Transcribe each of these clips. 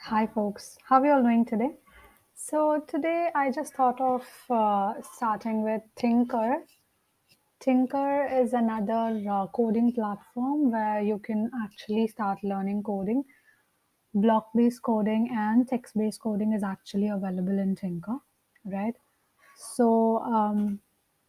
Hi, folks. How are you all doing today? So, today I just thought of starting with Tynker. Tynker is another coding platform where you can actually start learning coding. Block based coding and text based coding is actually available in Tynker, right? So,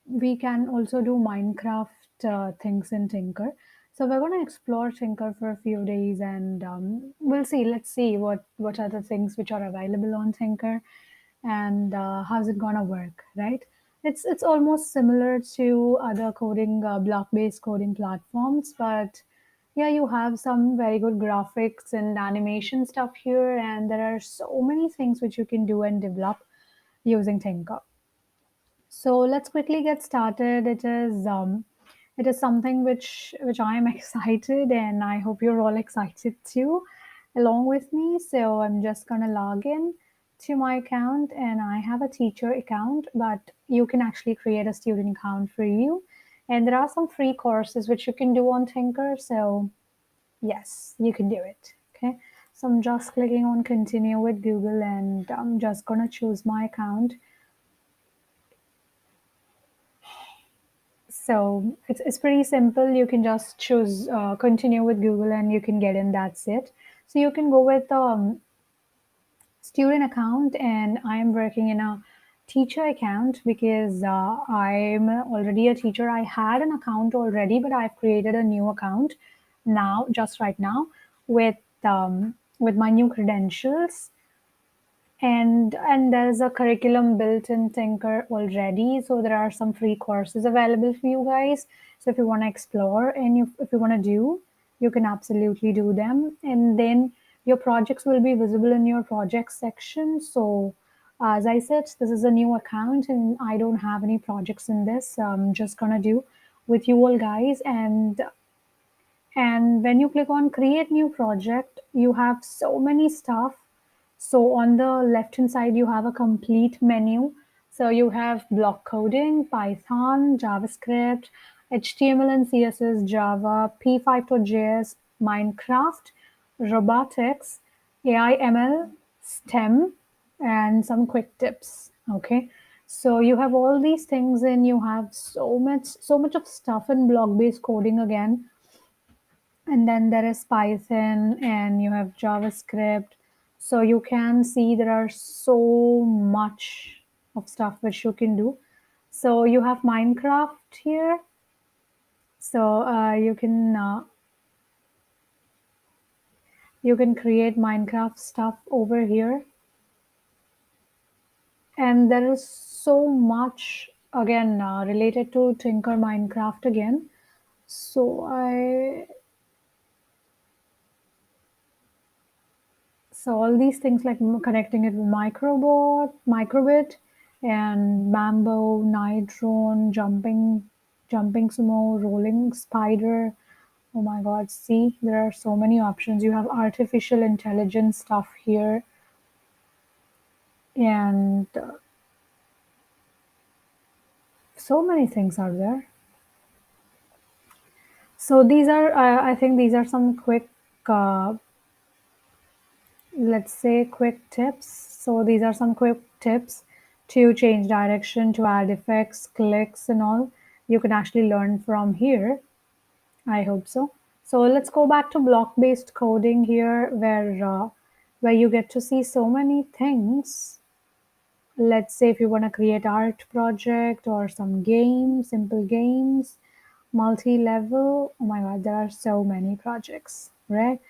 we can also do Minecraft things in Tinker. So we're going to explore Tinker for a few days, and we'll see. Let's see what are the things which are available on Tinker, and how's it gonna work, right? It's almost similar to other coding block based coding platforms, but yeah, you have some very good graphics and animation stuff here, and there are so many things which you can do and develop using Tinker. So let's quickly get started. It is something which I am excited, and I hope you're all excited too, along with me. So I'm just gonna log in to my account, and I have a teacher account, but you can actually create a student account for you. And there are some free courses which you can do on Tinker. So yes, you can do it. Okay. So I'm just clicking on continue with Google, and I'm just gonna choose my account. So it's pretty simple. You can just choose continue with Google and you can get in. That's it. So you can go with student account, and I am working in a teacher account because I'm already a teacher. I had an account already, but I've created a new account now, just right now, with my new credentials, and there's a curriculum built in Tinker already, so there are some free courses available for you guys. So if you want to explore and if you want to do, you can absolutely do them, and then your projects will be visible in your projects section. So as I said, this is a new account and I don't have any projects in this, so I'm just gonna do with you all guys. And when you click on create new project, you have so many stuff. So on the left hand side, you have a complete menu. So you have block coding, Python, JavaScript, HTML and CSS, Java, P5.js, Minecraft, robotics, AI, ML, STEM, and some quick tips. Okay. So you have all these things, and you have so much of stuff in block based coding again. And then there is Python and you have JavaScript. So you can see there are so much of stuff which you can do. So you have Minecraft here. So you can create Minecraft stuff over here, and there is so much again related to Tinker Minecraft again. So all these things like connecting it with microbit, and bamboo, night drone, jumping sumo, rolling spider. Oh my God! See, there are so many options. You have artificial intelligence stuff here, and so many things are there. So these are, I think, these are some quick, uh, let's say, quick tips. So these are some quick tips to change direction, to add effects, clicks, and all. You can actually learn from here. I hope so. So let's go back to block-based coding here, where you get to see so many things. Let's say if you want to create art project or some games, simple games, multi-level. Oh my God, there are so many projects, right?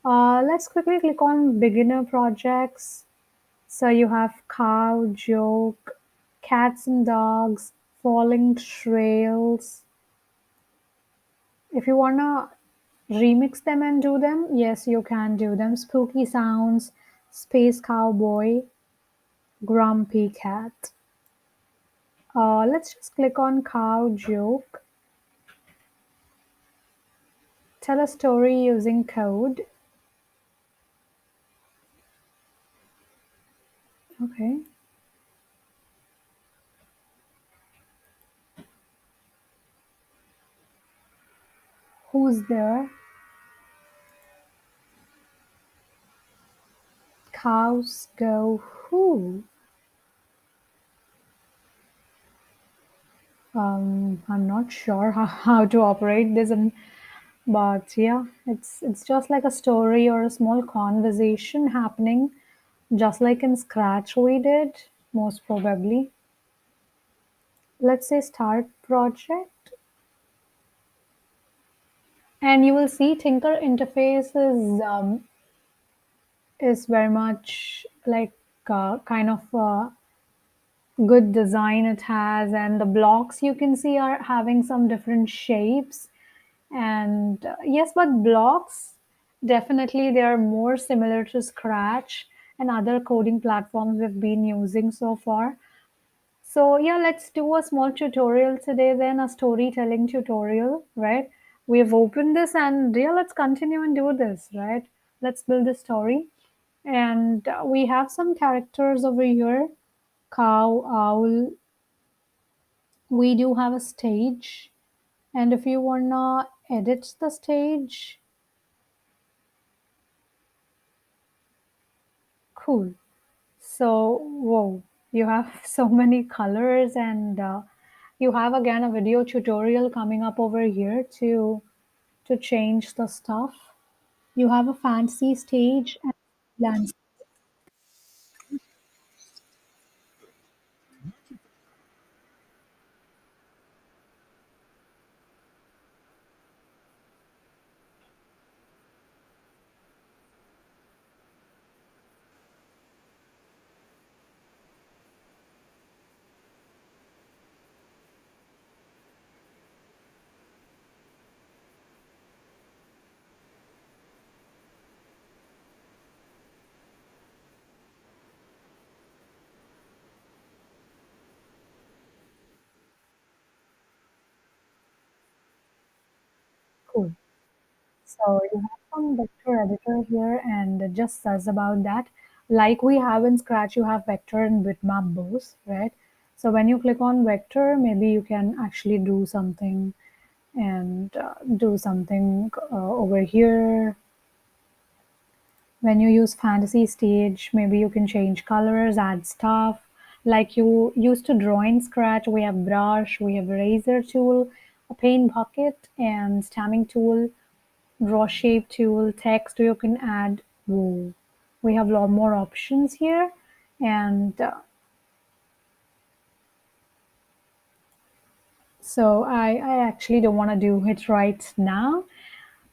Let's quickly click on beginner projects. So you have cow, joke, cats and dogs, falling trails. If you wanna remix them and do them, yes, you can do them. Spooky sounds, space cowboy, grumpy cat. Let's just click on cow joke. Tell a story using code. Okay. Who's there? Cows go who? I'm not sure how to operate this, but yeah, it's just like a story or a small conversation happening, just like in Scratch we did, most probably. Let's say start project, and you will see Tynker interface is very much like kind of good design it has, and the blocks you can see are having some different shapes. And yes, but blocks definitely they are more similar to Scratch and other coding platforms we've been using so far. So yeah, let's do a small tutorial today, then a storytelling tutorial, right? We've opened this, and yeah, let's continue and do this, right? Let's build a story. And we have some characters over here: cow, owl. We do have a stage. And if you wanna edit the stage, cool. So, whoa, you have so many colors, and you have again a video tutorial coming up over here to change the stuff. You have a fancy stage and landscape. Cool. So you have some vector editor here, and it just says about that. Like we have in Scratch, you have vector and bitmap both, right? So when you click on vector, maybe you can actually do something, and do something over here. When you use fantasy stage, maybe you can change colors, add stuff. Like you used to draw in Scratch, we have brush, we have eraser tool, a paint bucket, and stamping tool, draw shape tool, text you can add. Whoa. We have a lot more options here. And so I actually don't want to do it right now.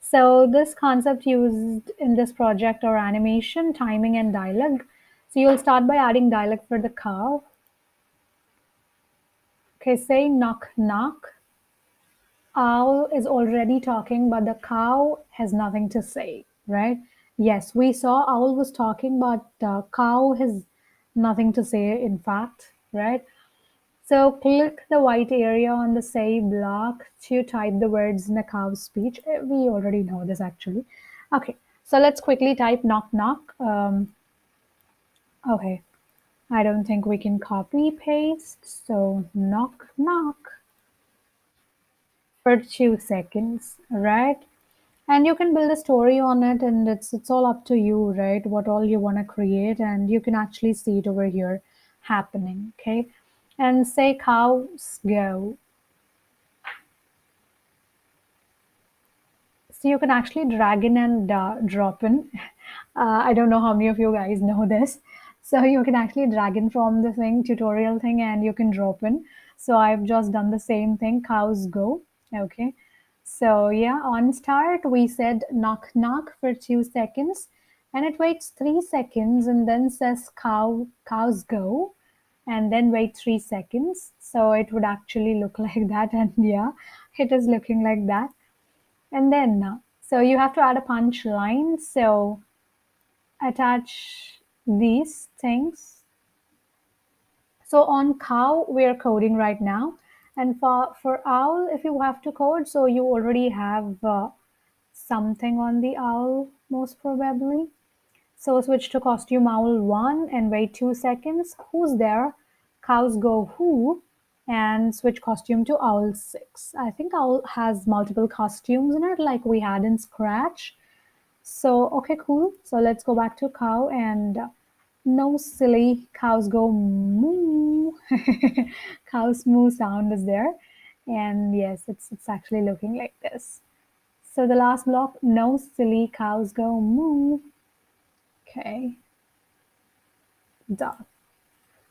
So this concept used in this project or animation, timing and dialogue. So you'll start by adding dialogue for the cow. Okay, say knock knock. Owl is already talking, but the cow has nothing to say, right? Yes, we saw owl was talking, but cow has nothing to say, in fact, right? So click the white area on the say block to type the words in the cow's speech. We already know this actually. Okay, so let's quickly type knock knock. Okay, I don't think we can copy paste. So knock knock for 2 seconds, right? And you can build a story on it, and it's all up to you, right? What all you want to create, and you can actually see it over here happening. Okay, and say cows go. So you can actually drag in and drop in. I don't know how many of you guys know this. So you can actually drag in from the thing, tutorial thing, and you can drop in. So I've just done the same thing, cows go. Okay. So yeah, on start, we said knock knock for 2 seconds, and it waits 3 seconds and then says cows go, and then wait 3 seconds. So it would actually look like that. And yeah, it is looking like that. And then, so you have to add a punchline. So attach these things. So on cow, we are coding right now. And for owl, if you have to code, so you already have something on the owl, most probably. So switch to costume owl 1 and wait 2 seconds. Who's there? Cows go who? And switch costume to owl 6. I think owl has multiple costumes in it, like we had in Scratch. So, okay, cool. So let's go back to cow, and No, silly, cows go moo. Cows moo sound is there. And yes, it's actually looking like this. So the last block, no, silly, cows go moo. Okay, done.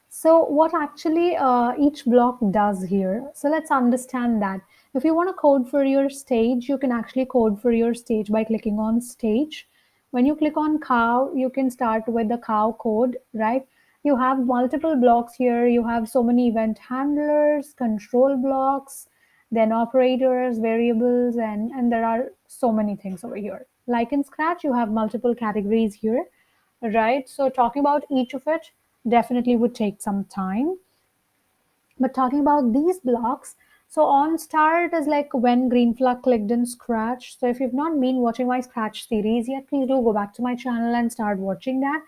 So what actually each block does here? So let's understand that. If you want to code for your stage, you can actually code for your stage by clicking on stage. When you click on cow, you can start with the cow code, right? You have multiple blocks here. You have so many event handlers, control blocks, then operators, variables, and there are so many things over here. Like in Scratch, you have multiple categories here, right? So talking about each of it definitely would take some time. But talking about these blocks, so on start is like when green flag clicked in Scratch. So if you've not been watching my Scratch series yet, please do go back to my channel and start watching that.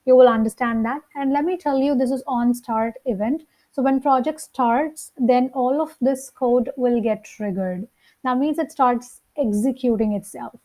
You will understand that. And let me tell you, this is on start event. So when project starts, then all of this code will get triggered. That means it starts executing itself.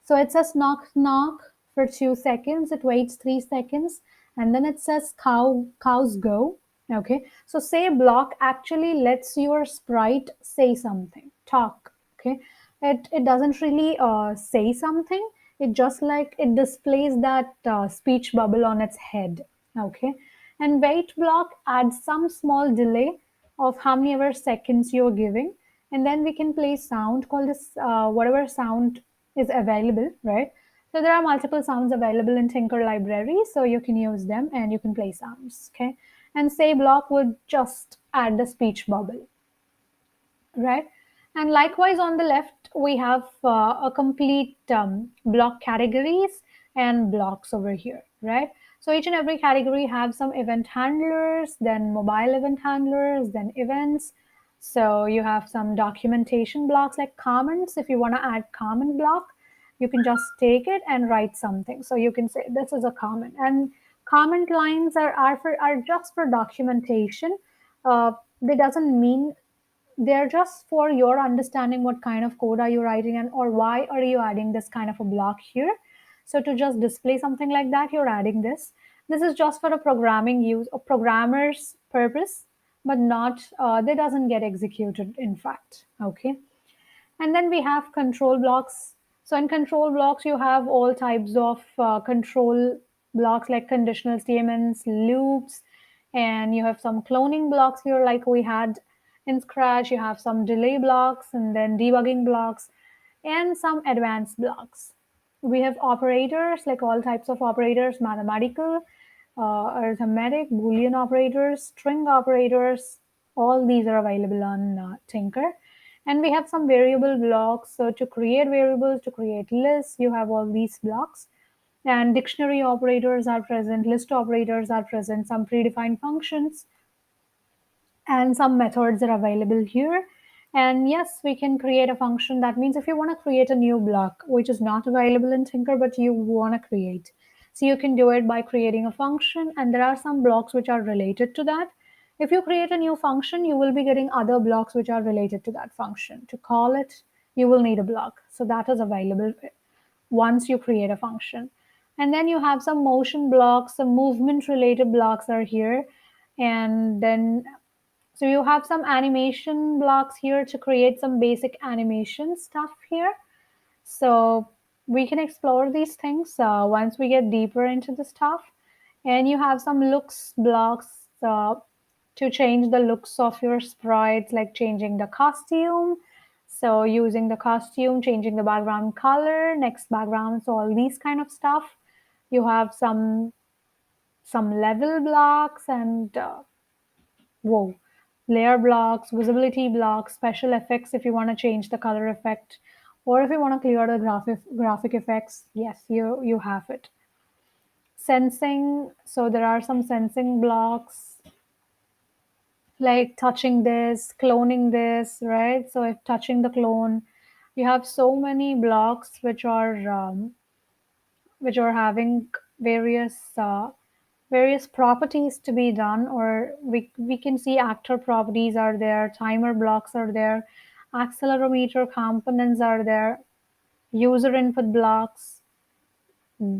So it says knock knock for 2 seconds. It waits 3 seconds, and then it says cows go. Okay. So say block actually lets your sprite say something, talk. Okay. It doesn't really say something. It just like it displays that speech bubble on its head. Okay. And wait block adds some small delay of how many ever seconds you're giving, and then we can play sound called this whatever sound is available, right? So there are multiple sounds available in Tynker library, so you can use them and you can play sounds, okay? And say block would just add the speech bubble, right? And likewise on the left, we have a complete block categories and blocks over here, right? So each and every category have some event handlers, then mobile event handlers, then events. So you have some documentation blocks like comments. If you want to add comment block, you can just take it and write something. So you can say this is a comment, and comment lines are just for documentation. They doesn't mean, they're just for your understanding what kind of code are you writing and or why are you adding this kind of a block here. So to just display something like that, you're adding this. This is just for a programming use or programmer's purpose, but not they doesn't get executed in fact. Okay. And then we have control blocks. So in control blocks, you have all types of control blocks like conditional statements, loops, and you have some cloning blocks here, like we had in Scratch. You have some delay blocks and then debugging blocks and some advanced blocks. We have operators, like all types of operators, mathematical, arithmetic, Boolean operators, string operators. All these are available on Tynker. And we have some variable blocks. So to create variables, to create lists, you have all these blocks. And dictionary operators are present, list operators are present, some predefined functions, and some methods are available here. And yes, we can create a function. That means if you want to create a new block which is not available in Tynker but you want to create, so you can do it by creating a function, and there are some blocks which are related to that. If you create a new function, you will be getting other blocks which are related to that function. To call it, you will need a block, so that is available once you create a function. And then you have some motion blocks, some movement related blocks are here. And then so you have some animation blocks here to create some basic animation stuff here. So we can explore these things once we get deeper into the stuff. And you have some looks blocks to change the looks of your sprites, like changing the costume. So using the costume, changing the background color, next background, so all these kind of stuff. You have some level blocks and whoa, layer blocks, visibility blocks, special effects if you want to change the color effect, or if you want to clear the graphic effects. Yes, you have it. Sensing, so there are some sensing blocks like touching this, cloning this, right? So if touching the clone, you have so many blocks which are having various various properties to be done, or we can see actor properties are there, timer blocks are there, accelerometer components are there, user input blocks,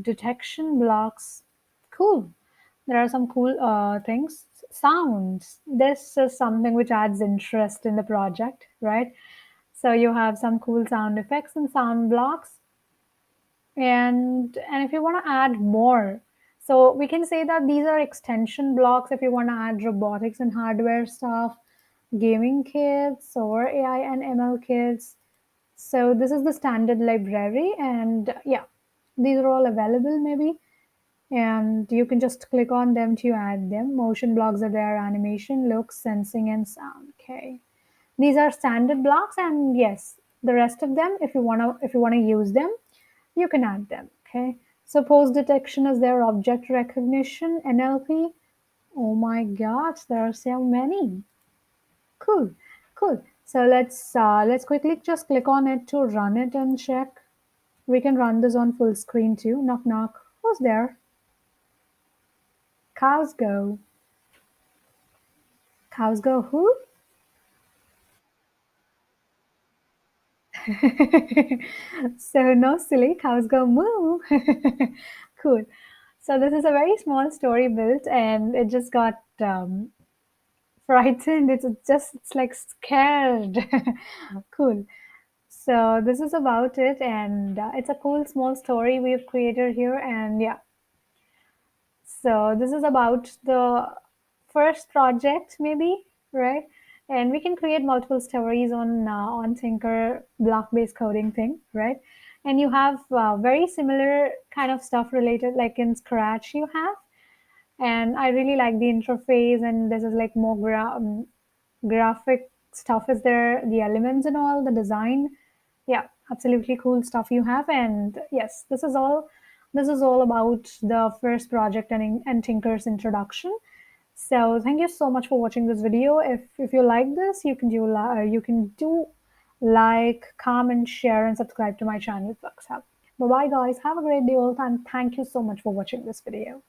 detection blocks. Cool. There are some cool things. Sounds. This is something which adds interest in the project, right? So you have some cool sound effects and sound blocks, and if you want to add more, so we can say that these are extension blocks if you want to add robotics and hardware stuff, gaming kits or AI and ML kits. So this is the standard library, and yeah, these are all available maybe, and you can just click on them to add them. Motion blocks are there, animation, looks, sensing, and sound. Okay, these are standard blocks, and yes, the rest of them, if you want to use them, you can add them. Okay, so pose detection is there, object recognition, NLP. Oh my gosh, there are so many. Cool, cool. So let's quickly just click on it to run it and check. We can run this on full screen too. Knock knock. Who's there? Cows go. Cows go who? So no silly, cows go moo. Cool. So this is a very small story built, and it just got frightened. It's like scared. Cool. So this is about it, and it's a cool small story we've created here, and yeah. So this is about the first project, maybe, right? And we can create multiple stories on Thinker block-based coding thing, right? And you have very similar kind of stuff related, like in Scratch you have. And I really like the interface, and this is like more graphic stuff is there, the elements and all, the design. Yeah, absolutely cool stuff you have. And yes, this is all about the first project and Tinker's introduction. So thank you so much for watching this video. If you like this, you can do like, comment, share, and subscribe to my channel, Folx. Bye bye, guys. Have a great day all, and thank you so much for watching this video.